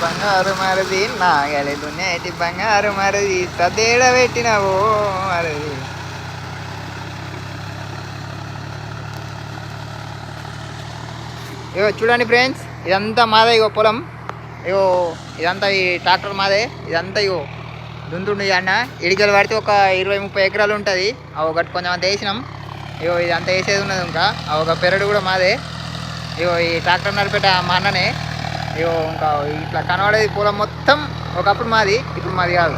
బంగారు మరది నాగలి దున్నేటి బంగారు మరది సదేడ పెట్టినవో మరది. ఇగో చూడండి ఫ్రెండ్స్, ఇదంతా మాదే. ఇగో పొలం, ఇగో ఇదంతా ఈ ట్రాక్టర్ మాదే. ఇదంతా ఇగో దుంతుండు అన్న. ఇడికలు పడితే ఒక 20-30 ఎకరాలు ఉంటుంది. ఒకటి కొంచెం అంత వేసినాం. ఇగో ఇదంతా వేసేది ఉన్నది. ఇంకా ఒక పెరడు కూడా మాదే. ఇగో ఈ ట్రాక్టర్ నడిపేట మా అన్ననే. ఇగో ఇంకా ఇట్లా కనబడేది పొలం మొత్తం ఒకప్పుడు మాది, ఇప్పుడు మాది కాదు.